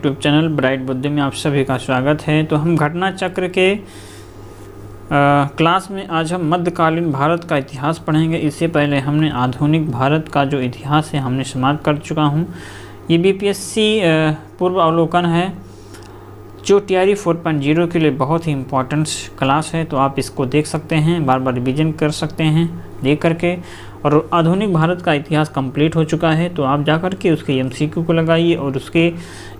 YouTube channel bright बुद्धि में आप सभी का स्वागत है। तो हम घटना चक्र के क्लास में आज हम मध्यकालीन भारत का इतिहास पढ़ेंगे। इससे पहले हमने आधुनिक भारत का जो इतिहास है हमने समाप्त कर चुका हूँ। ये बीपीएससी पूर्व अवलोकन है जो टीआरई 4.0 के लिए बहुत ही इम्पोर्टेंट क्लास है। तो आप इसको देख सकते हैं, बार बार रिवीजन कर सकते हैं देख करके। और आधुनिक भारत का इतिहास कंप्लीट हो चुका है तो आप जा कर के उसके एमसीक्यू को लगाइए और उसके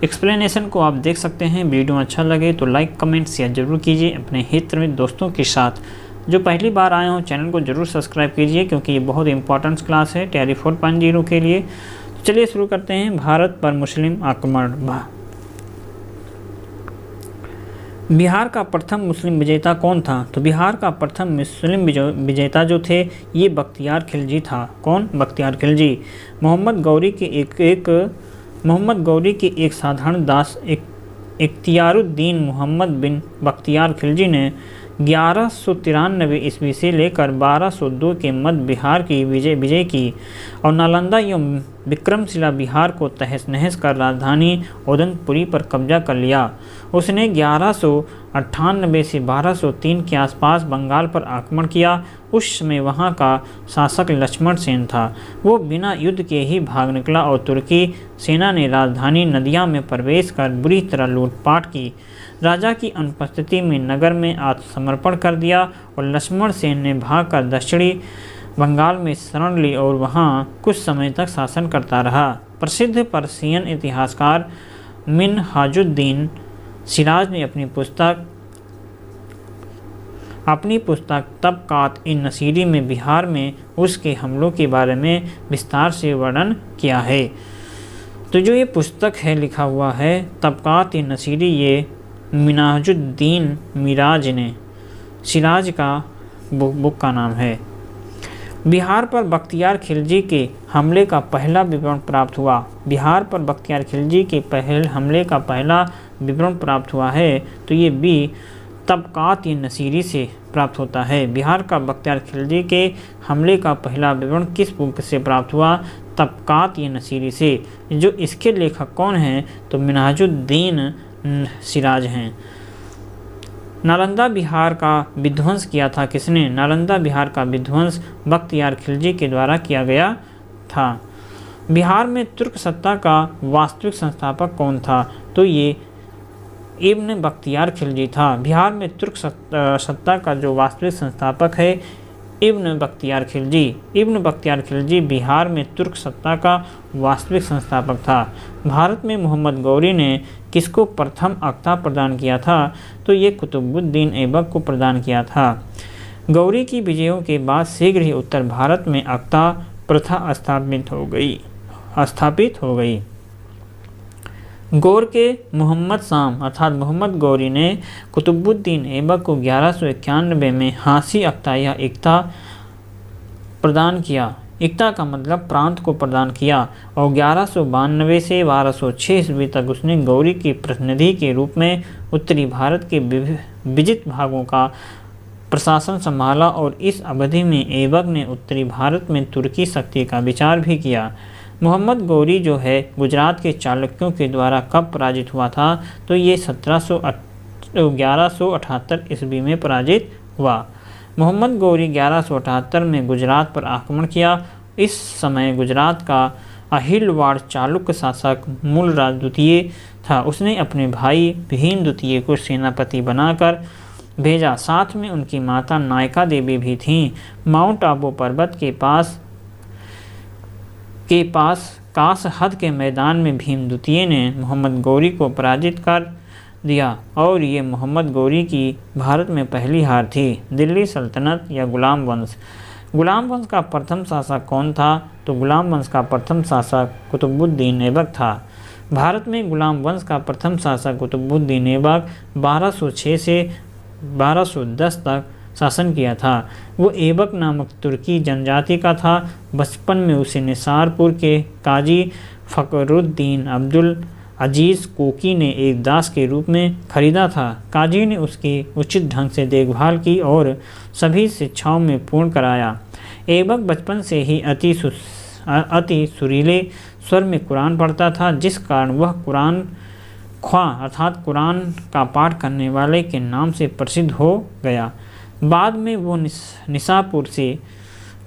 एक्सप्लेनेशन को आप देख सकते हैं। वीडियो अच्छा लगे तो लाइक कमेंट शेयर जरूर कीजिए अपने हित में दोस्तों के साथ। जो पहली बार आए हों चैनल को जरूर सब्सक्राइब कीजिए क्योंकि ये बहुत इंपॉर्टेंट क्लास है टीआरई 4.0 के लिए। तो चलिए शुरू करते हैं। भारत पर मुस्लिम आक्रमण। बिहार का प्रथम मुस्लिम विजेता कौन था? तो बिहार का प्रथम मुस्लिम विजेता जो थे ये बख्तियार खिलजी था। कौन? बख्तियार खिलजी। मोहम्मद गौरी के एक साधारण दास इख्तियारुद्दीन मोहम्मद बिन बख्तियार खिलजी ने 1193 ईस्वी से लेकर 1202 के मध्य बिहार की विजय की और नालंदा एवं विक्रमशिला बिहार को तहस नहस कर राजधानी उदयपुरी पर कब्जा कर लिया। उसने 1198 से 1203 के आसपास बंगाल पर आक्रमण किया। उस समय वहां का शासक लक्ष्मण सेन था। वो बिना युद्ध के ही भाग निकला और तुर्की सेना ने राजधानी नदिया में प्रवेश कर बुरी तरह लूटपाट की। राजा की अनुपस्थिति में नगर में आत्मसमर्पण कर दिया और लक्ष्मण सेन ने भागकर दक्षिणी बंगाल में शरण ली और वहां कुछ समय तक शासन करता रहा। प्रसिद्ध पर्शियन इतिहासकार मिनहाजुद्दीन सिराज ने अपनी पुस्तक तबकात-इ-नसीरी में बिहार में उसके हमलों के बारे में विस्तार से वर्णन किया है। तो जो ये पुस्तक है लिखा हुआ है तबकात-इ-नसीरी, ये मिनहाजुद्दीन मिराज ने सिराज का बुक का नाम है। बिहार पर बख्तियार खिलजी के हमले का पहला विवरण प्राप्त हुआ। बिहार पर बख्तियार खिलजी के हमले का पहला विवरण प्राप्त हुआ है तो ये भी तबकात-इ-नसीरी से प्राप्त होता है। बिहार का बख्तियार खिलजी के हमले का पहला विवरण किस बुक से प्राप्त हुआ? तबकात-इ-नसीरी से। जो इसके लेखक कौन हैं? तो मिनहाजुद्दीन सिराज हैं। नालंदा बिहार का विध्वंस किया था किसने? नालंदा बिहार का विध्वंस बख्तियार खिलजी के द्वारा किया गया था। बिहार में तुर्क सत्ता का वास्तविक संस्थापक कौन था? तो ये इब्न बख्तियार खिलजी था। बिहार में तुर्क सत्ता का जो वास्तविक संस्थापक है इब्न बख्तियार खिलजी। इब्न बख्तियार खिलजी बिहार में तुर्क सत्ता का वास्तविक संस्थापक था। भारत में मोहम्मद गौरी ने किसको प्रथम अख्ता प्रदान किया था? तो ये कुतुबुद्दीन ऐबक को प्रदान किया था। गौरी की विजयों के बाद शीघ्र ही उत्तर भारत में अख्ता प्रथा स्थापित हो गई। गौर के मोहम्मद शाम अर्थात मोहम्मद गौरी ने कुतुबुद्दीन ऐबक को 1191 में हांसी अख्ता या इख्ता प्रदान किया। इख्ता का मतलब प्रांत को प्रदान किया और 1192 से 1206 ईस्वी तक उसने गौरी की प्रतिनिधि के रूप में उत्तरी भारत के विजित भागों का प्रशासन संभाला और इस अवधि में ऐबक ने उत्तरी भारत में तुर्की शक्ति का विचार भी किया। मोहम्मद गौरी जो है गुजरात के चालुक्यों के द्वारा कब पराजित हुआ था? तो ये 1178 ईस्वी में पराजित हुआ। मोहम्मद गौरी 1178 में गुजरात पर आक्रमण किया। इस समय गुजरात का अहिलवाड़ चालुक्य शासक मूलराज द्वितीय था। उसने अपने भाई भीम द्वितीय को सेनापति बनाकर भेजा। साथ में उनकी माता नायका देवी भी थीं। माउंट आबू पर्वत के पास कास हद के मैदान में भीम द्वितीय ने मोहम्मद गौरी को पराजित कर दिया और ये मोहम्मद गौरी की भारत में पहली हार थी। दिल्ली सल्तनत या गुलाम वंश। गुलाम वंश का प्रथम शासक कौन था? तो गुलाम वंश का प्रथम शासक कुतुबुद्दीन ऐबक था। भारत में गुलाम वंश का प्रथम शासक कुतुबुद्दीन ऐबक 1206 से 1210 तक शासन किया था। वो ऐबक नामक तुर्की जनजाति का था। बचपन में उसे निसारपुर के काजी फखरुद्दीन अब्दुल अजीज़ कोकी ने एक दास के रूप में खरीदा था। काजी ने उसकी उचित ढंग से देखभाल की और सभी शिक्षाओं में पूर्ण कराया। ऐबक बचपन से ही अति सुरीले स्वर में कुरान पढ़ता था जिस कारण वह कुरान ख्वाह अर्थात कुरान का पाठ करने वाले के नाम से प्रसिद्ध हो गया। बाद में वो निसापुर से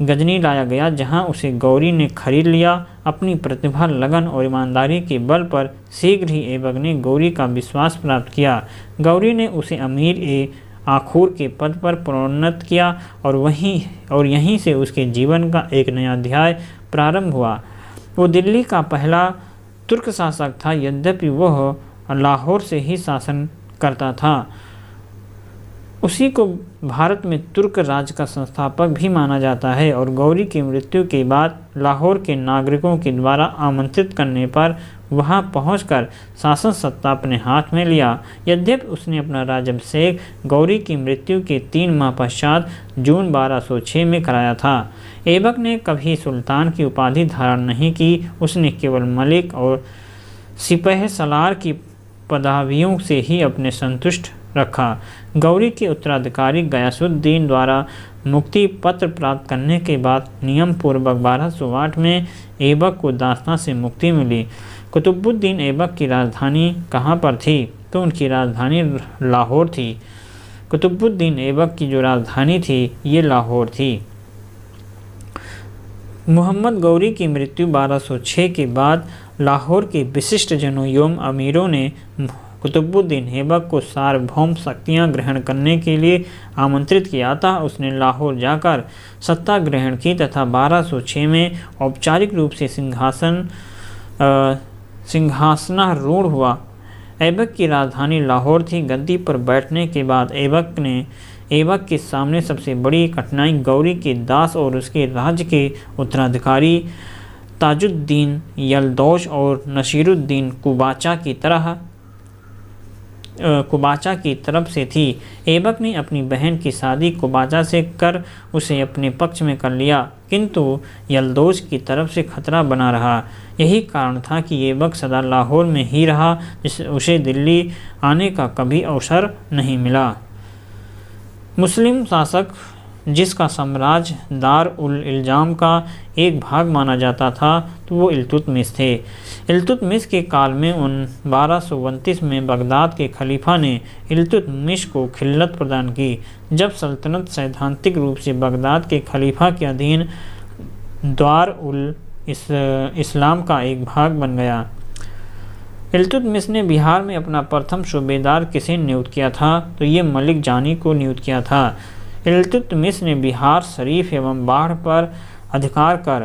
गजनी लाया गया, जहां उसे गौरी ने खरीद लिया। अपनी प्रतिभा, लगन और ईमानदारी के बल पर शीघ्र ही ऐबक ने गौरी का विश्वास प्राप्त किया। गौरी ने उसे अमीर आखूर के पद पर प्रोन्नत किया और यहीं से उसके जीवन का एक नया अध्याय प्रारंभ हुआ। वो दिल्ली का पहला तुर्क शासक था, यद्यपि वह लाहौर से ही शासन करता था। उसी को भारत में तुर्क राज का संस्थापक भी माना जाता है और गौरी की मृत्यु के बाद लाहौर के नागरिकों के द्वारा आमंत्रित करने पर वहां पहुंचकर शासन सत्ता अपने हाथ में लिया। यद्यपि उसने अपना राज्याभिषेक गौरी की मृत्यु के 3 माह पश्चात जून 1206 में कराया था। ऐबक ने कभी सुल्तान की उपाधि धारण नहीं की, उसने केवल मलिक और सिपह सलार की पदवियों से ही अपने संतुष्ट रखा। गौरी के उत्तराधिकारी गयासुद्दीन द्वारा मुक्ति पत्र प्राप्त करने के बाद नियम पूर्वक 1208 में ऐबक को दास्तां से मुक्ति मिली। कुतुबुद्दीन ऐबक की राजधानी कहाँ पर थी? तो उनकी राजधानी लाहौर थी। कुतुबुद्दीन ऐबक की जो राजधानी थी ये लाहौर थी। मोहम्मद गौरी की मृत्यु 1206 के बाद लाहौर के विशिष्ट जनों एवं अमीरों ने कुतुबुद्दीन ऐबक को सार्वभौम शक्तियाँ ग्रहण करने के लिए आमंत्रित किया था। उसने लाहौर जाकर सत्ता ग्रहण की तथा 1206 में औपचारिक रूप से सिंहासनारूढ़ हुआ। ऐबक की राजधानी लाहौर थी। गद्दी पर बैठने के बाद ऐबक के सामने सबसे बड़ी कठिनाई गौरी के दास और उसके राज्य के उत्तराधिकारी ताजुद्दीन यलदौश और नसीरुद्दीन कुबाचा की तरफ से थी। ऐबक ने अपनी बहन की शादी कुबाचा से कर उसे अपने पक्ष में कर लिया, किंतु यलदौश की तरफ से खतरा बना रहा। यही कारण था कि ऐबक सदा लाहौर में ही रहा, उसे दिल्ली आने का कभी अवसर नहीं मिला। मुस्लिम शासक जिसका साम्राज्य दार उल इल्जाम का एक भाग माना जाता था तो वो इल्तुतमिश थे। इल्तुतमिश के काल में 1229 में बगदाद के खलीफा ने इल्तुतमिश को खिल्लत प्रदान की। जब सल्तनत सैद्धांतिक रूप से बगदाद के खलीफा के अधीन दार उल इस्लाम का एक भाग बन गया। इल्तुतमिश ने बिहार में अपना प्रथम सूबेदार किसे नियुक्त किया था? तो ये मलिक जानी को नियुक्त किया था। इल्तुतमिश ने बिहार शरीफ एवं बाढ़ पर अधिकार कर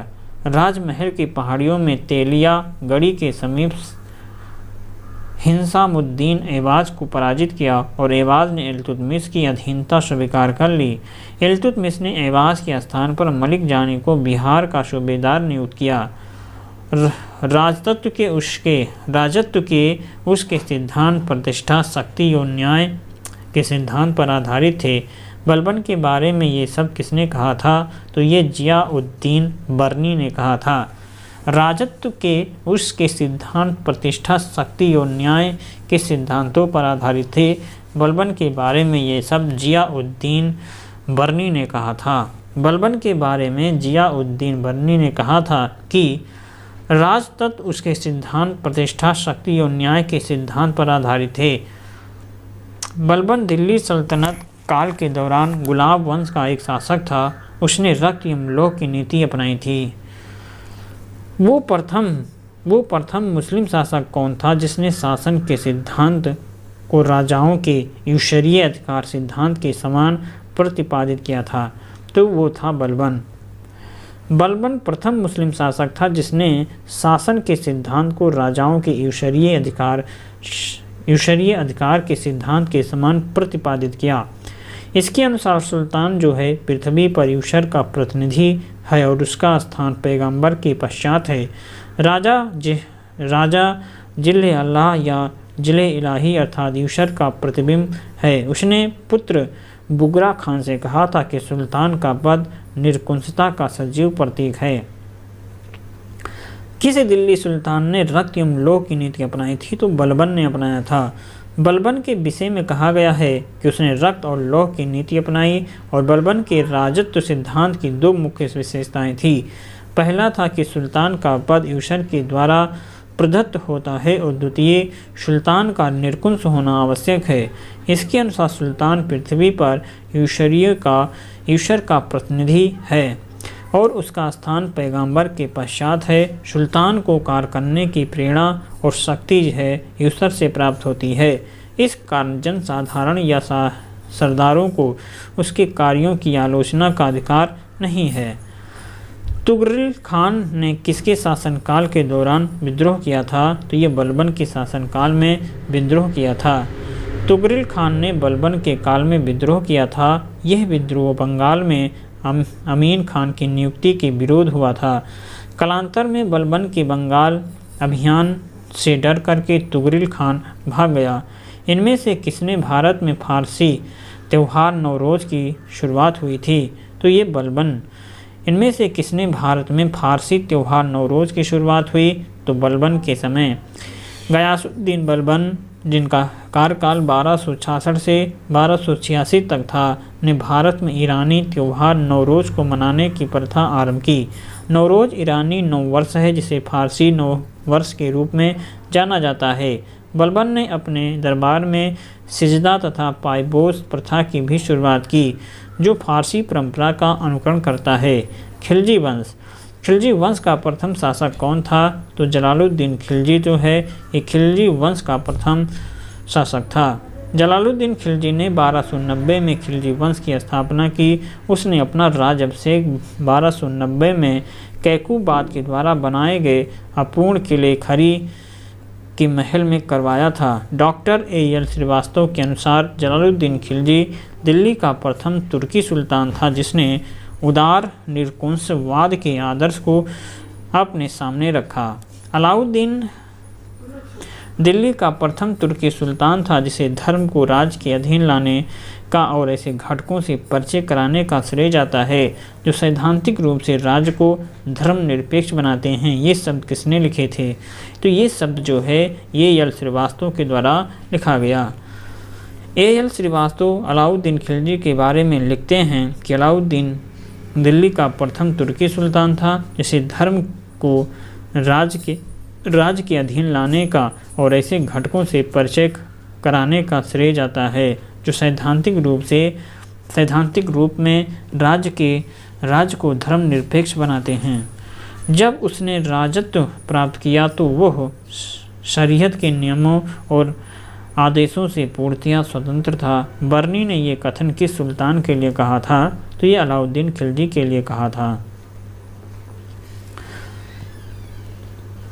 राजमहल की पहाड़ियों में तेलिया गढ़ी के समीप हिंसामुद्दीन ऐवाज को पराजित किया और ऐवाज ने इल्तुतमिश की अधीनता स्वीकार कर ली। इल्तुतमिश ने ऐवाज के स्थान पर मलिक जानी को बिहार का सूबेदार नियुक्त किया। राजत्व के उसके सिद्धांत प्रतिष्ठा, शक्ति और न्याय के सिद्धांत पर आधारित थे। बलबन के बारे में ये सब किसने कहा था? तो ये जिया-उद-दीन बर्नी ने कहा था। राजत्व के उसके सिद्धांत प्रतिष्ठा, शक्ति और न्याय के सिद्धांतों पर आधारित थे। बलबन के बारे में ये सब जिया-उद-दीन बर्नी ने कहा था। बलबन के बारे में जिया-उद-दीन बर्नी ने कहा था कि राजतत्व उसके सिद्धांत प्रतिष्ठा, शक्ति और न्याय के सिद्धांत पर आधारित थे। बलबन दिल्ली सल्तनत काल के दौरान गुलाब वंश का एक शासक था। उसने रक्त एवं लोह की नीति अपनाई थी। वो प्रथम मुस्लिम शासक कौन था जिसने शासन के सिद्धांत को राजाओं के ईश्वरीय अधिकार सिद्धांत के समान प्रतिपादित किया था? तो वो था बलबन। बलबन प्रथम मुस्लिम शासक था जिसने शासन के सिद्धांत को राजाओं के ईश्वरीय अधिकार के सिद्धांत के समान प्रतिपादित किया। इसके अनुसार सुल्तान जो है पृथ्वी पर ईश्वर का प्रतिनिधि है और उसका स्थान पैगंबर के पश्चात है। राजा जिले अल्लाह या जिले इलाही अर्थात ईश्वर का प्रतिबिंब है। उसने पुत्र बुगरा खान से कहा था कि सुल्तान का पद निरकुंसता का सजीव प्रतीक है। किस दिल्ली सुल्तान ने रक्त एवं लोह की नीति अपनाई थी? तो बलबन ने अपनाया था। बलबन के विषय में कहा गया है कि उसने रक्त और लोह की नीति अपनाई और बलबन के राजत्व सिद्धांत की 2 मुख्य विशेषताएं थी। पहला था कि सुल्तान का पद ईश्वर के द्वारा प्रदत्त होता है और द्वितीय सुल्तान का निरकुंस होना आवश्यक है। इसके अनुसार सुल्तान पृथ्वी पर ईश्वर का प्रतिनिधि है और उसका स्थान पैगंबर के पश्चात है। सुल्तान को कार्य करने की प्रेरणा और शक्ति है ईश्वर से प्राप्त होती है। इस कारण जनसाधारण या सरदारों को उसके कार्यों की आलोचना का अधिकार नहीं है। तुगरिल खान ने किसके शासनकाल के दौरान विद्रोह किया था? तो ये बलबन के शासनकाल में विद्रोह किया था। तुगरिल खान ने बलबन के काल में विद्रोह किया था। यह विद्रोह बंगाल में अमीन खान की नियुक्ति के विरोध हुआ था। कालांतर में बलबन के बंगाल अभियान से डर करके तुगरिल खान भाग गया। इनमें से किसने भारत में फारसी त्यौहार नवरोज़ की शुरुआत हुई थी? तो ये बलबन। इनमें से किसने भारत में फारसी त्यौहार नवरोज़ की शुरुआत हुई? तो बलबन के समय गयासुद्दीन बलबन, जिनका कार्यकाल 1266 से 1286 तक था, ने भारत में ईरानी त्यौहार नवरोज़ को मनाने की प्रथा आरंभ की। नवरोज़ ईरानी नव वर्ष है जिसे फारसी नव वर्ष के रूप में जाना जाता है। बलबन ने अपने दरबार में सिजदा तथा पायबोस प्रथा की भी शुरुआत की, जो फारसी परंपरा का अनुकरण करता है। खिलजी वंश। खिलजी वंश का प्रथम शासक कौन था? तो जलालुद्दीन खिलजी जो है ये खिलजी वंश का प्रथम शासक था। जलालुद्दीन खिलजी ने 1290 में खिलजी वंश की स्थापना की। उसने अपना राज्याभिषेक 1290 में कैकूबाद के द्वारा बनाए गए अपूर्ण किले खरी के महल में करवाया था। Doctor A.L. श्रीवास्तव के अनुसार जलालुद्दीन खिलजी दिल्ली का प्रथम तुर्की सुल्तान था जिसने उदार निरकुंसवाद के आदर्श को अपने सामने रखा। अलाउद्दीन दिल्ली का प्रथम तुर्की सुल्तान था जिसे धर्म को राज्य के अधीन लाने का और ऐसे घटकों से परिचय कराने का श्रेय जाता है जो सैद्धांतिक रूप से राज्य को धर्मनिरपेक्ष बनाते हैं। ये शब्द किसने लिखे थे? तो ये शब्द जो है A.L. श्रीवास्तव के द्वारा लिखा गया। A.L. श्रीवास्तव अलाउद्दीन खिलजी के बारे में लिखते हैं कि अलाउद्दीन दिल्ली का प्रथम तुर्की सुल्तान था जिसे धर्म को राज्य के अधीन लाने का और ऐसे घटकों से परिचय कराने का श्रेय जाता है जो सैद्धांतिक रूप में राज्य को धर्मनिरपेक्ष बनाते हैं। जब उसने राजत्व प्राप्त किया तो वह शरीयत के नियमों और आदेशों से पूर्णतया स्वतंत्र था। बर्नी ने ये कथन किस सुल्तान के लिए कहा था? तो ये अलाउद्दीन खिलजी के लिए कहा था।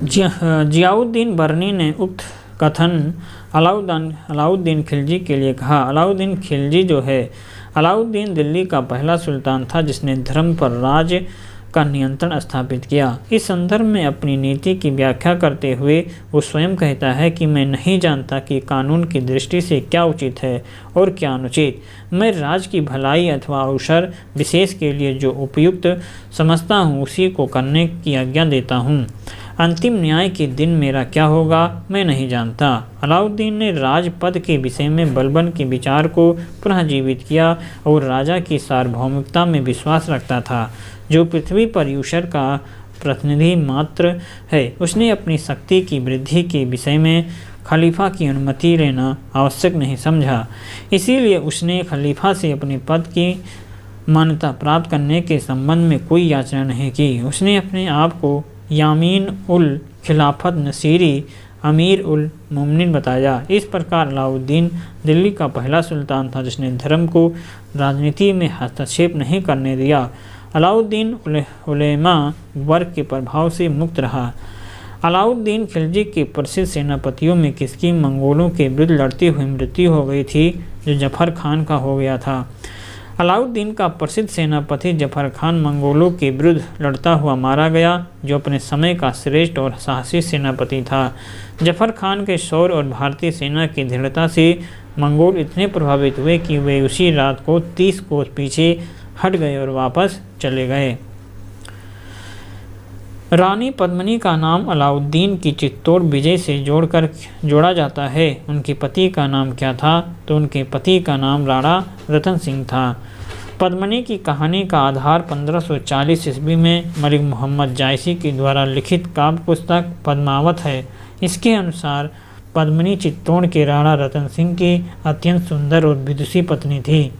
जियाउद्दीन बर्नी ने उक्त कथन अलाउद्दीन खिलजी के लिए कहा। अलाउद्दीन खिलजी जो है अलाउद्दीन दिल्ली का पहला सुल्तान था जिसने धर्म पर राज्य का नियंत्रण स्थापित किया। इस संदर्भ में अपनी नीति की व्याख्या करते हुए वो स्वयं कहता है कि मैं नहीं जानता कि कानून की दृष्टि से क्या उचित है और क्या अनुचित। मैं राज्य की भलाई अथवा अवसर विशेष के लिए जो उपयुक्त समझता हूँ उसी को करने की आज्ञा देता हूँ। अंतिम न्याय के दिन मेरा क्या होगा मैं नहीं जानता। अलाउद्दीन ने राजपद के विषय में बलबन के विचार को पुनः जीवित किया और राजा की सार्वभौमिकता में विश्वास रखता था जो पृथ्वी पर ईश्वर का प्रतिनिधि मात्र है। उसने अपनी शक्ति की वृद्धि के विषय में खलीफा की अनुमति लेना आवश्यक नहीं समझा। इसीलिए उसने खलीफा से अपने पद की मान्यता प्राप्त करने के संबंध में कोई याचना नहीं की। उसने अपने आप को यामीन उल खिलाफत नसीरी अमीर उल मोमिनीन बताया। इस प्रकार अलाउद्दीन दिल्ली का पहला सुल्तान था जिसने धर्म को राजनीति में हस्तक्षेप नहीं करने दिया। अलाउद्दीन उलेमा वर्ग के प्रभाव से मुक्त रहा। अलाउद्दीन खिलजी के प्रसिद्ध सेनापतियों में किसकी मंगोलों के विरुद्ध लड़ती हुई मृत्यु हो गई थी? जो जफर खान का हो गया था। अलाउद्दीन का प्रसिद्ध सेनापति जफर खान मंगोलों के विरुद्ध लड़ता हुआ मारा गया जो अपने समय का श्रेष्ठ और साहसी सेनापति था। जफर खान के शौर्य और भारतीय सेना की दृढ़ता से मंगोल इतने प्रभावित हुए कि वे उसी रात को 30 कोस पीछे हट गए और वापस चले गए। रानी पद्मिनी का नाम अलाउद्दीन की चित्तौड़ विजय से जोड़ा जाता है। उनके पति का नाम क्या था? तो उनके पति का नाम राणा रतन सिंह था। पद्मिनी की कहानी का आधार 1540 ईस्वी में मलिक मोहम्मद जायसी के द्वारा लिखित काव्य पुस्तक पद्मावत है। इसके अनुसार पद्मिनी चित्तौड़ के राणा रतन सिंह की अत्यंत सुंदर और विदुषी पत्नी थी।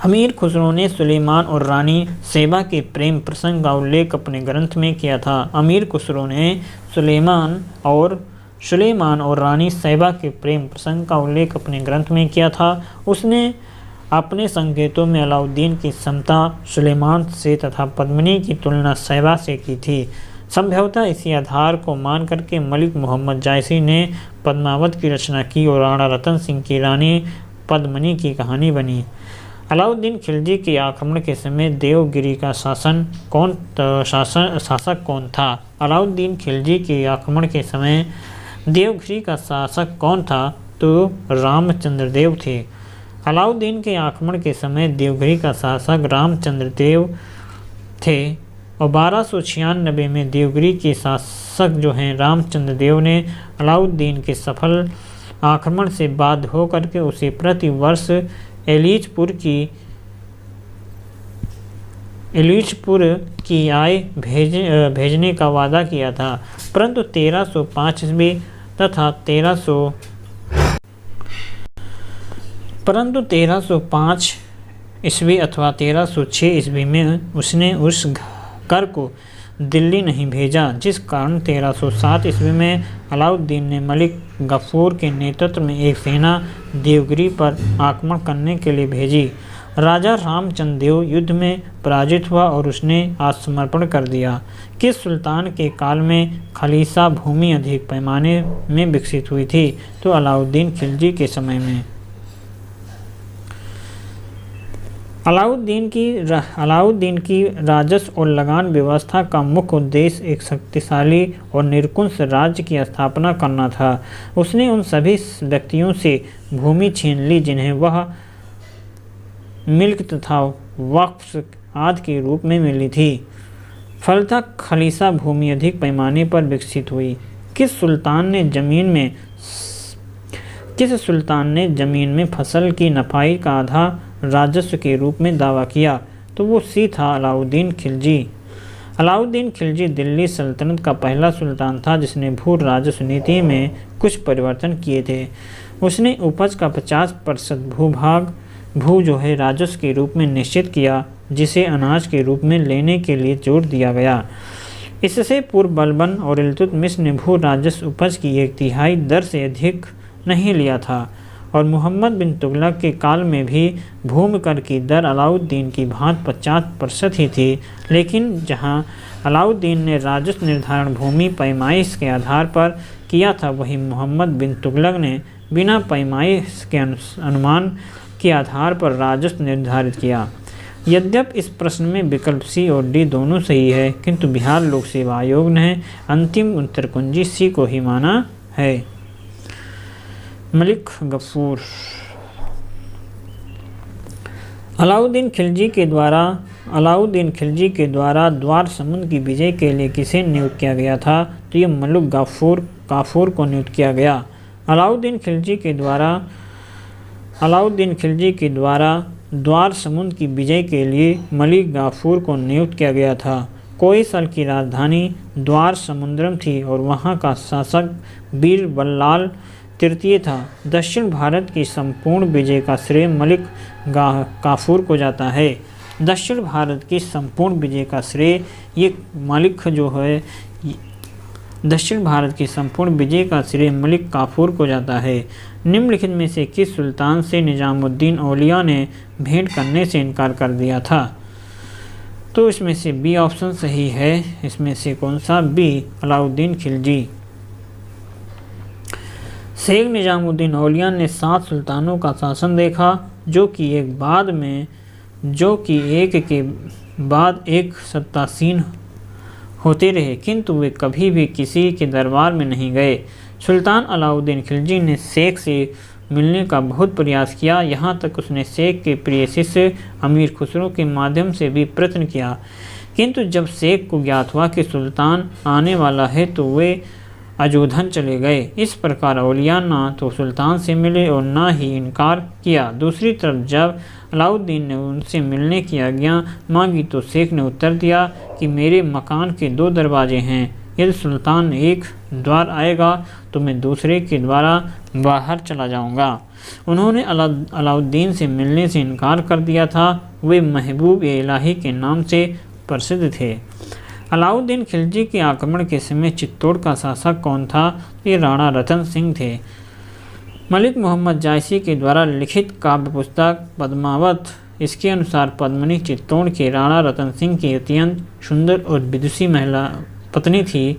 अमीर खुसरो ने सुलेमान और रानी सैबा के प्रेम प्रसंग का उल्लेख अपने ग्रंथ में किया था। अमीर खुसरो ने सुलेमान और रानी सैबा के प्रेम प्रसंग का उल्लेख अपने ग्रंथ में किया था। उसने अपने संकेतों में अलाउद्दीन की समता सुलेमान से तथा पद्मिनी की तुलना सैबा से की थी। संभवतः इसी आधार को मान करके मलिक मोहम्मद जायसी ने पद्मावत की रचना की और राणा रतन सिंह की रानी पद्मिनी की कहानी बनी। अलाउद्दीन खिलजी के आक्रमण के समय देवगिरी का शासक कौन था? अलाउद्दीन खिलजी के आक्रमण के समय देवगिरी का शासक कौन था? तो रामचंद्र देव थे। अलाउद्दीन के आक्रमण के समय देवगिरी का शासक रामचंद्र देव थे और 1296 में देवगिरी के शासक जो हैं रामचंद्र देव ने अलाउद्दीन के सफल आक्रमण से बाध्य होकर के उसे प्रति वर्ष एलिचपुर की आय भेजने का वादा किया था, परंतु 1305 ईस्वी तथा 1305 ईस्वी अथवा 1306 ईस्वी में उसने उस कर को दिल्ली नहीं भेजा, जिस कारण 1307 ईस्वी में अलाउद्दीन ने मलिक गफूर के नेतृत्व में एक सेना देवगिरी पर आक्रमण करने के लिए भेजी। राजा रामचंद्र देव युद्ध में पराजित हुआ और उसने आत्मसमर्पण कर दिया। किस सुल्तान के काल में खलीसा भूमि अधिक पैमाने में विकसित हुई थी? तो अलाउद्दीन खिलजी के समय में। अलाउद्दीन की राजस्व और लगान व्यवस्था का मुख्य उद्देश्य एक शक्तिशाली और निरंकुश राज्य की स्थापना करना था। उसने उन सभी व्यक्तियों से भूमि छीन ली जिन्हें वह मिल्क तथा वक्फ आदि के रूप में मिली थी। फलतः खलीसा भूमि अधिक पैमाने पर विकसित हुई। किस सुल्तान ने जमीन में फसल की नफाई का आधा राजस्व के रूप में दावा किया? तो वो था अलाउद्दीन खिलजी। अलाउद्दीन खिलजी दिल्ली सल्तनत का पहला सुल्तान था जिसने भू राजस्व नीति में कुछ परिवर्तन किए थे। उसने उपज का 50% भू राजस्व के रूप में निश्चित किया, जिसे अनाज के रूप में लेने के लिए जोर दिया गया। इससे पूर्व बलबन और इल्तुतमिश ने भू राजस्व उपज की 1/3 दर से अधिक नहीं लिया था और मोहम्मद बिन तुगलक के काल में भी भूमि कर की दर अलाउद्दीन की भांति 50% ही थी। लेकिन जहां अलाउद्दीन ने राजस्व निर्धारण भूमि पैमाइश के आधार पर किया था, वहीं मोहम्मद बिन तुगलक ने बिना पैमाइश के अनुमान के आधार पर राजस्व निर्धारित किया। यद्यपि इस प्रश्न में विकल्प सी और डी दोनों सही है, किंतु बिहार लोक सेवा आयोग ने अंतिम उत्तर कुंजी सी को ही माना है। मलिक गफूर। अलाउद्दीन खिलजी के द्वारा द्वार समुद्र की विजय के लिए किसे नियुक्त किया गया था? तो ये मलिक काफूर को नियुक्त किया गया। अलाउद्दीन खिलजी के द्वारा द्वार समुद्र की विजय के लिए मलिक गाफूर को नियुक्त किया गया था। कोयसल की राजधानी द्वार समुद्रम थी और वहाँ का शासक वीर बल्लाल तृतीय था। दक्षिण भारत की संपूर्ण विजय का श्रेय मलिक काफूर को जाता है। दक्षिण भारत की संपूर्ण विजय का श्रेय मलिक काफूर को जाता है। निम्नलिखित में से किस सुल्तान से निजामुद्दीन औलिया ने भेंट करने से इनकार कर दिया था? तो इसमें से बी ऑप्शन सही है। इसमें से कौन सा? बी, अलाउद्दीन खिलजी। शेख निजामुद्दीन औलिया ने 7 सुल्तानों का शासन देखा, जो कि एक के बाद एक सत्तासीन होते रहे, किंतु वे कभी भी किसी के दरबार में नहीं गए। सुल्तान अलाउद्दीन खिलजी ने शेख से मिलने का बहुत प्रयास किया, यहाँ तक उसने शेख के प्रिय शिष्य अमीर खुसरो के माध्यम से भी प्रयत्न किया, किंतु जब शेख को ज्ञात हुआ कि सुल्तान आने वाला है तो वे अजोधन चले गए। इस प्रकार औलिया ना तो सुल्तान से मिले और ना ही इनकार किया। दूसरी तरफ जब अलाउद्दीन ने उनसे मिलने की आज्ञा मांगी तो शेख ने उत्तर दिया कि मेरे मकान के 2 दरवाजे हैं, यदि सुल्तान एक द्वार आएगा तो मैं दूसरे के द्वारा बाहर चला जाऊंगा। उन्होंने अलाउद्दीन से मिलने से इनकार कर दिया था। वे महबूब इलाही के नाम से प्रसिद्ध थे। अलाउद्दीन खिलजी के आक्रमण के समय चित्तौड़ का शासक कौन था? ये राणा रतन सिंह थे। मलिक मोहम्मद जायसी के द्वारा लिखित काव्य पुस्तक पद्मावत, इसके अनुसार पद्मिनी चित्तौड़ के राणा रतन सिंह की अत्यंत सुंदर और विदुषी महिला पत्नी थी।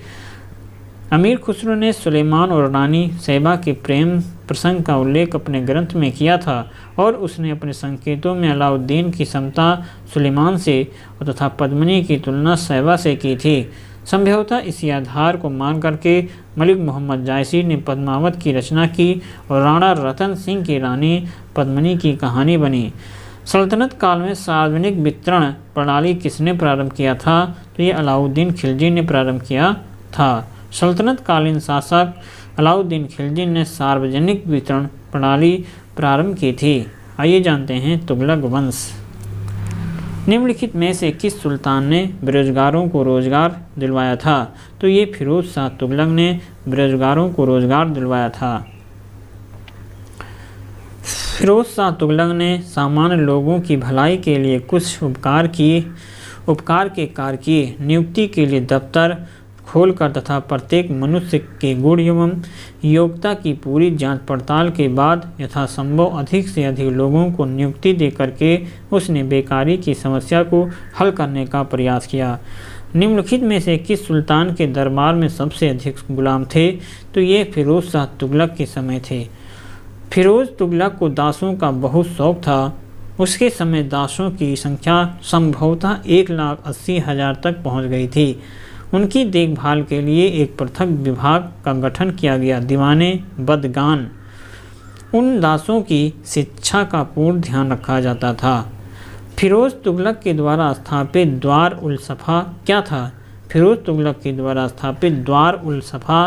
अमीर खुसरो ने सुलेमान और रानी सैबा के प्रेम प्रसंग का उल्लेख अपने ग्रंथ में किया था और उसने अपने संकेतों में अलाउद्दीन की समता सुलेमान से तथा पद्मिनी की तुलना सैबा से की थी। संभवतः इसी आधार को मान करके मलिक मोहम्मद जायसी ने पद्मावत की रचना की और राणा रतन सिंह की रानी पद्मिनी की कहानी बनी। सल्तनत काल में सार्वजनिक वितरण प्रणाली किसने प्रारंभ किया था? तो ये अलाउद्दीन खिलजी ने प्रारंभ किया था। सल्तनत कालीन शासक अलाउद्दीन खिलजी ने सार्वजनिक वितरण प्रणाली प्रारंभ की थी। आइए जानते हैं तुगलक वंश। निम्नलिखित में से किस सुल्तान ने बेरोजगारों को रोजगार दिलवाया था? तो ये फिरोज शाह तुगलक ने बेरोजगारों को रोजगार दिलवाया था। फिरोज शाह तुगलक ने सामान्य लोगों की भलाई के लिए कुछ उपकार के कार्य किए। नियुक्ति के लिए दफ्तर खोलकर तथा प्रत्येक मनुष्य के गुण एवं योग्यता की पूरी जांच पड़ताल के बाद यथासंभव अधिक से अधिक लोगों को नियुक्ति दे करके उसने बेकारी की समस्या को हल करने का प्रयास किया। निम्नलिखित में से किस सुल्तान के दरबार में सबसे अधिक गुलाम थे? तो ये फिरोज शाह तुगलक के समय थे। फिरोज तुगलक को दासों का बहुत शौक था। उसके समय दासों की संख्या संभवतः 1,80,000 तक पहुंच गई थी। उनकी देखभाल के लिए एक पृथक विभाग का गठन किया गया, दीवाने बदगान। उन दासों की शिक्षा का पूर्ण ध्यान रखा जाता था। फिरोज तुगलक के द्वारा स्थापित द्वार उल सफ़ा क्या था? फिरोज तुगलक के द्वारा स्थापित द्वार उल सफ़ा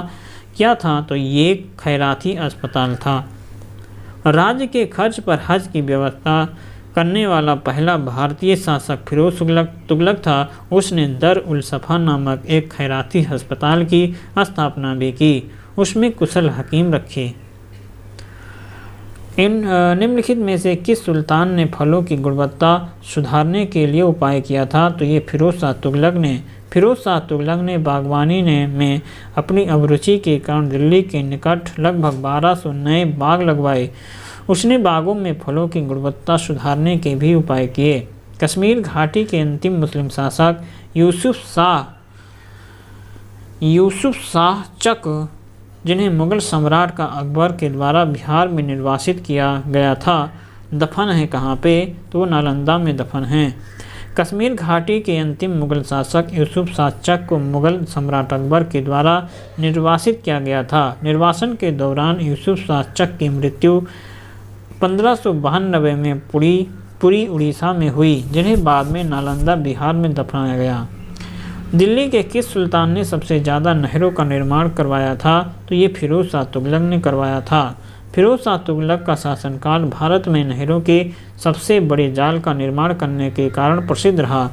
क्या था? तो ये खैराती अस्पताल था। राज्य के खर्च पर हज की व्यवस्था करने वाला पहला भारतीय शासक फिरोज तुगलक था। उसने दर उल सफ़ा नामक एक खैराती अस्पताल की स्थापना भी की। उसमें कुशल हकीम रखे। इन निम्नलिखित में से किस सुल्तान ने फलों की गुणवत्ता सुधारने के लिए उपाय किया था? तो ये फिरोज शाह तुगलक ने। फिरोज शाह तुगलक ने बागवानी में अपनी अभिरुचि के कारण दिल्ली के निकट लगभग 1200 नए बाग लगवाए। उसने बागों में फलों की गुणवत्ता सुधारने के भी उपाय किए। कश्मीर घाटी के अंतिम मुस्लिम शासक यूसुफ शाह चक, जिन्हें मुगल सम्राट का अकबर के द्वारा बिहार में निर्वासित किया गया था, दफन है कहाँ पे? तो वो नालंदा में दफन हैं। कश्मीर घाटी के अंतिम मुगल शासक यूसुफ शाह चक को मुगल सम्राट अकबर के द्वारा निर्वासित किया गया था। निर्वासन के दौरान यूसुफ शाह चक की मृत्यु 1592 में पुरी उड़ीसा में हुई, जिन्हें बाद में नालंदा बिहार में दफनाया गया। दिल्ली के किस सुल्तान ने सबसे ज़्यादा नहरों का निर्माण करवाया था? तो ये फिरोज शाह तुगलक ने करवाया था। फिरोज शाह तुगलक का शासनकाल भारत में नहरों के सबसे बड़े जाल का निर्माण करने के कारण प्रसिद्ध रहा।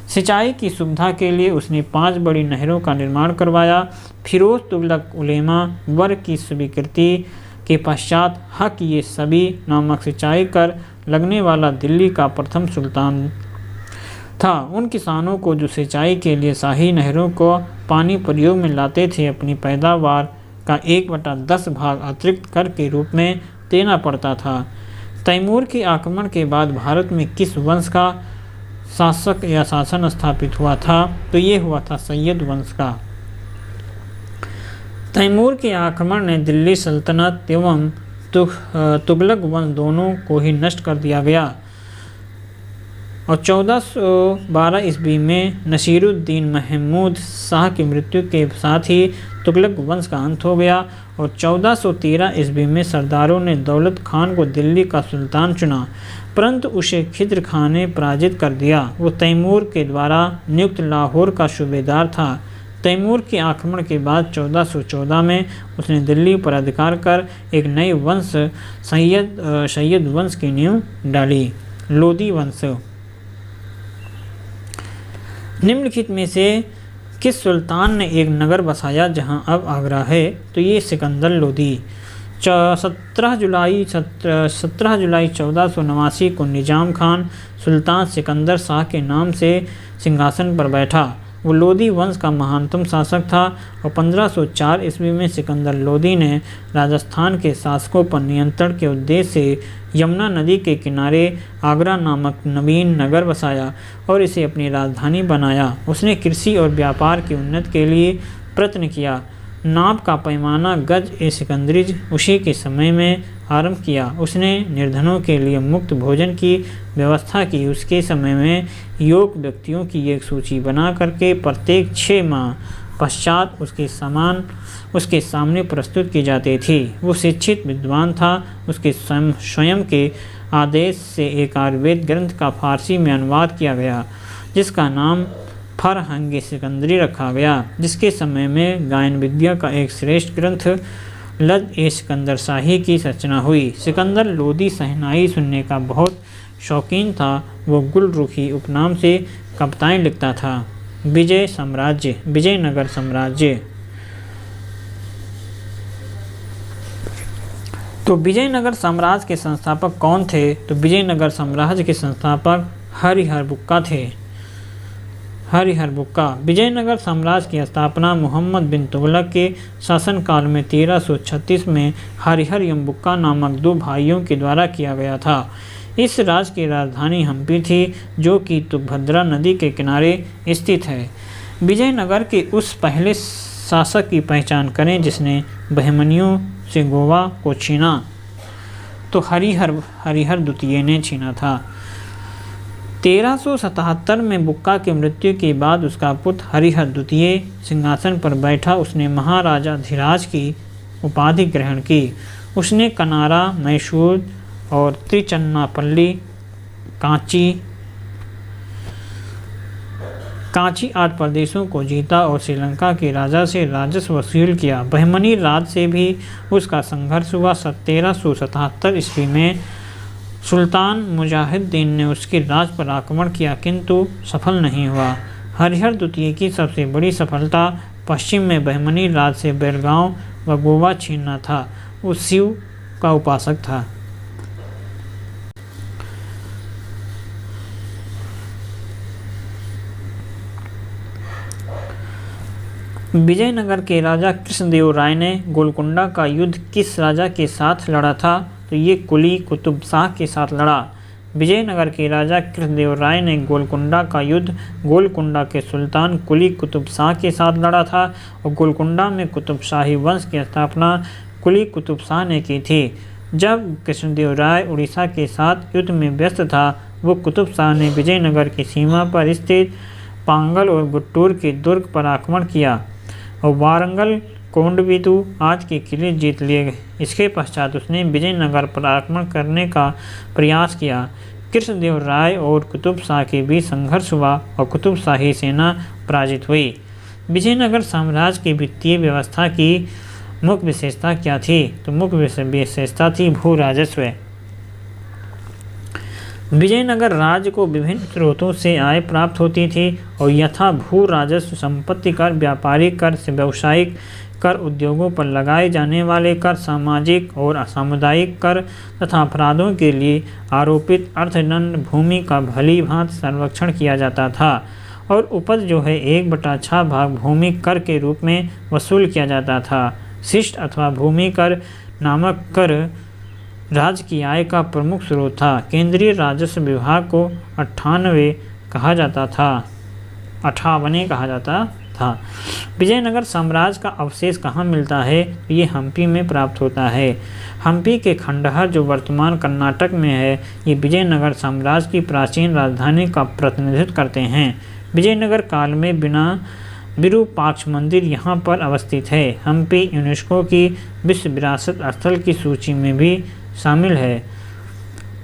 सिंचाई की सुविधा के लिए उसने 5 बड़ी नहरों का निर्माण करवाया। फिरोज तुगलक उलेमा वर्ग की स्वीकृति के पश्चात हक ये सभी नामक सिंचाई कर लगने वाला दिल्ली का प्रथम सुल्तान था। उन किसानों को जो सिंचाई के लिए शाही नहरों को पानी प्रयोग में लाते थे, अपनी पैदावार का 1/10 भाग अतिरिक्त कर के रूप में देना पड़ता था। तैमूर के आक्रमण के बाद भारत में किस वंश का शासक या शासन स्थापित हुआ था? तो ये हुआ था सैयद वंश का। तैमूर के आक्रमण ने दिल्ली सल्तनत एवं तुगलक वंश दोनों को ही नष्ट कर दिया गया और 1412 ईस्वी में नसीरुद्दीन महमूद शाह की मृत्यु के साथ ही तुगलक वंश का अंत हो गया और 1413 ईस्वी में सरदारों ने दौलत खान को दिल्ली का सुल्तान चुना, परंतु उसे खिद्र खान ने पराजित कर दिया। वो तैमूर के द्वारा नियुक्त लाहौर का सूबेदार था। तैमूर के आक्रमण के बाद 1414 में उसने दिल्ली पर अधिकार कर एक नए वंश सैयद वंश की नींव डाली, लोदी वंश। निम्नलिखित में से किस सुल्तान ने एक नगर बसाया जहां अब आगरा है? तो ये सिकंदर लोदी। 17 जुलाई 1489 को निजाम खान सुल्तान सिकंदर शाह के नाम से सिंहासन पर बैठा। वो लोदी वंश का महानतम शासक था और 1504 ईस्वी में सिकंदर लोदी ने राजस्थान के शासकों पर नियंत्रण के उद्देश्य से यमुना नदी के किनारे आगरा नामक नवीन नगर बसाया और इसे अपनी राजधानी बनाया। उसने कृषि और व्यापार की उन्नति के लिए प्रयत्न किया। नाप का पैमाना गज ए सिकंदरीज उसी के समय में आरंभ किया। उसने निर्धनों के लिए मुफ्त भोजन की व्यवस्था की। उसके समय में योग्य व्यक्तियों की एक सूची बना करके प्रत्येक 6 माह पश्चात उसके सामने प्रस्तुत की जाती थी। वो शिक्षित विद्वान था। उसके स्वयं के आदेश से एक आयुर्वेद ग्रंथ का फारसी में अनुवाद किया गया जिसका नाम फरहंग सिकंदरी रखा गया, जिसके समय में गायन विद्या का एक श्रेष्ठ ग्रंथ लद ए सिकंदर शाही की रचना हुई। सिकंदर लोदी शहनाई सुनने का बहुत शौकीन था। वो गुलरुखी उपनाम से कविताएं लिखता था। विजयनगर साम्राज्य। तो विजयनगर साम्राज्य के संस्थापक कौन थे? तो विजयनगर साम्राज्य के संस्थापक हरिहर बुक्का थे। हरिहर बुक्का। विजयनगर साम्राज्य की स्थापना मोहम्मद बिन तुगलक के शासनकाल में 1336 में हरिहर एवं बुक्का नामक 2 भाइयों के द्वारा किया गया था। इस राज्य की राजधानी हम्पी थी जो कि तुंगभद्रा नदी के किनारे स्थित है। विजयनगर के उस पहले शासक की पहचान करें जिसने बहमनियों से गोवा को छीना। तो हरिहर द्वितीय ने छीना था। 1377 में बुक्का की मृत्यु के बाद उसका पुत्र हरिहर द्वितीय सिंहासन पर बैठा। उसने महाराजाधिराज की उपाधि ग्रहण की। उसने कनारा, मैसूर और त्रिचन्नापल्ली, कांची आदि प्रदेशों को जीता और श्रीलंका के राजा से राजस्व वसूल किया। बहमनी राज से भी उसका संघर्ष हुआ। 1377 ईस्वी में सुल्तान मुजाहिद्दीन ने उसके राज पर आक्रमण किया किंतु सफल नहीं हुआ। हरिहर द्वितीय की सबसे बड़ी सफलता पश्चिम में बहमनी राज से बेलगांव व गोवा छीनना था। वो शिव का उपासक था। विजयनगर के राजा कृष्णदेव राय ने गोलकुंडा का युद्ध किस राजा के साथ लड़ा था? तो ये कुली कुतुब शाह के साथ लड़ा। विजयनगर के राजा कृष्णदेव राय ने गोलकुंडा का युद्ध गोलकुंडा के सुल्तान कुली कुतुब शाह के साथ लड़ा था और गोलकुंडा में कुतुब शाही वंश की स्थापना कुली कुतुब शाह ने की थी। जब कृष्णदेव राय उड़ीसा के साथ युद्ध में व्यस्त था, वो कुतुब शाह ने विजयनगर की सीमा पर स्थित पांगल और गुट्टूर के दुर्ग पर आक्रमण किया और वारंगल, कोंडविदु आज के किले जीत लिए गए। इसके पश्चात उसने विजयनगर पर आक्रमण करने का प्रयास किया। कृष्णदेव राय और कुतुब शाह के बीच संघर्ष हुआ और कुतुब शाही सेना पराजित हुई। विजयनगर साम्राज्य की वित्तीय व्यवस्था की मुख्य विशेषता क्या थी? तो मुख्य विशेषता थी भू राजस्व। विजयनगर राज्य को विभिन्न स्रोतों से आय प्राप्त होती थी और यथा भू राजस्व, संपत्ति कर, व्यापारिक कर, व्यावसायिक कर, उद्योगों पर लगाए जाने वाले कर, सामाजिक और असामुदायिक कर तथा अपराधों के लिए आरोपित अर्थदंड, भूमि का भली भांति संरक्षण किया जाता था और उपज जो है 1/6 भाग भूमि कर के रूप में वसूल किया जाता था। शिष्ट अथवा भूमि कर नामक कर राज्य की आय का प्रमुख स्रोत था। केंद्रीय राजस्व विभाग को 98 कहा जाता था। विजयनगर साम्राज्य का अवशेष कहाँ मिलता है? ये हम्पी में प्राप्त होता है। हम्पी के खंडहर जो वर्तमान कर्नाटक में है, ये विजयनगर साम्राज्य की प्राचीन राजधानी का प्रतिनिधित्व करते हैं। विजयनगर काल में विरूपाक्ष मंदिर यहाँ पर अवस्थित है। हम्पी यूनेस्को की विश्व विरासत स्थल की सूची में भी शामिल है।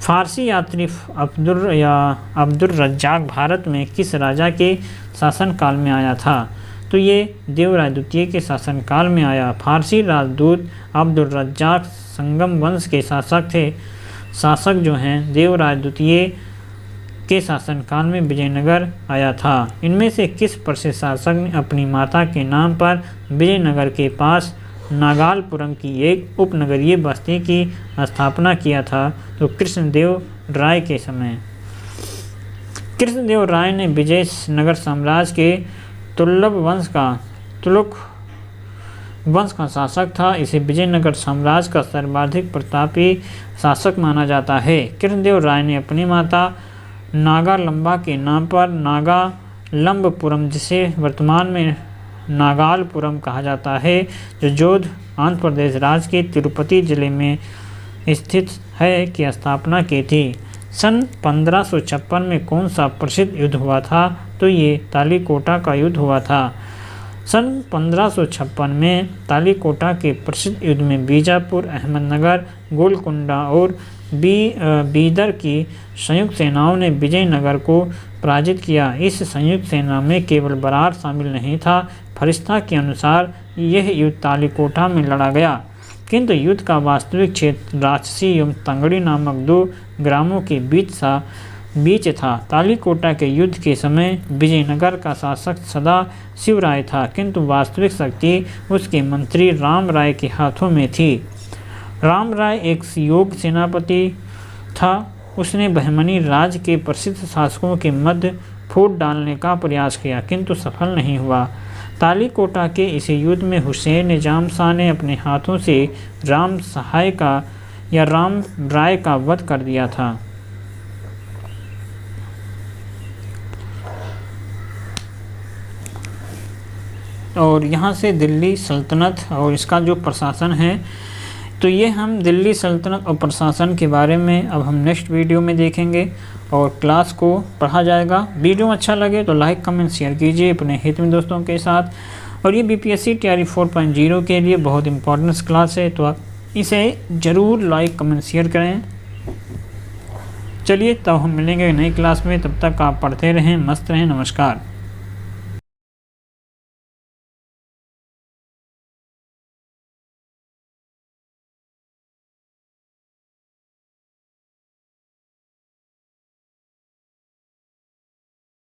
फारसी यात्री अब्दुल रज्जाक भारत में किस राजा के शासनकाल में आया था? तो ये देवराय द्वितीय के शासनकाल में आया। फारसी राजदूत अब्दुल रज्जाक संगम वंश के शासक थे। शासक जो हैं देवराय द्वितीय के शासनकाल में विजयनगर आया था। इनमें से किस प्रसिद्ध शासक ने अपनी माता के नाम पर विजयनगर के पास नागालपुरम की एक उपनगरीय बस्ती की स्थापना किया था? तो कृष्णदेव राय के समय। कृष्णदेव राय ने विजयनगर साम्राज्य के तुगलक वंश का शासक था। इसे विजयनगर साम्राज्य का सर्वाधिक प्रतापी शासक माना जाता है। कृष्णदेव राय ने अपनी माता नागालंबा के नाम पर नागालंबपुरम, जिसे वर्तमान में नागालपुरम कहा जाता है, जो जोध आंध्र प्रदेश राज्य के तिरुपति जिले में स्थित है, की स्थापना की थी। सन 1556 में कौन सा प्रसिद्ध युद्ध हुआ था? तो ये तालीकोटा का युद्ध हुआ था। सन 1556 में तालीकोटा के प्रसिद्ध युद्ध में बीजापुर, अहमदनगर, गोलकुंडा और बीदर की संयुक्त सेनाओं ने विजयनगर को पराजित किया। इस संयुक्त सेना में केवल बरार शामिल नहीं था। फरिश्ता के अनुसार यह युद्ध तालीकोटा में लड़ा गया, किंतु युद्ध का वास्तविक क्षेत्र राजसी एवं तंगड़ी नामक 2 ग्रामों के बीच था। तालीकोटा के युद्ध के समय विजयनगर का शासक सदा शिवराय था, किंतु वास्तविक शक्ति उसके मंत्री राम राय के हाथों में थी। राम राय एक योग्य सेनापति था। उसने बहमनी राज्य के प्रसिद्ध शासकों के मध्य फूट डालने का प्रयास किया, किंतु सफल नहीं हुआ। तालीकोटा के इस युद्ध में हुसैन निजाम शाह ने अपने हाथों से राम राय का वध कर दिया था। और यहाँ से दिल्ली सल्तनत और इसका जो प्रशासन है, तो ये हम दिल्ली सल्तनत और प्रशासन के बारे में अब हम नेक्स्ट वीडियो में देखेंगे और क्लास को पढ़ा जाएगा। वीडियो अच्छा लगे तो लाइक कमेंट शेयर कीजिए अपने हित में दोस्तों के साथ। और ये बीपीएससी तैयारी 4.0 के लिए बहुत इंपॉर्टेंट क्लास है, तो आप इसे ज़रूर लाइक कमेंट शेयर करें। चलिए तब हम मिलेंगे नई क्लास में, तब तक आप पढ़ते रहें, मस्त रहें। नमस्कार।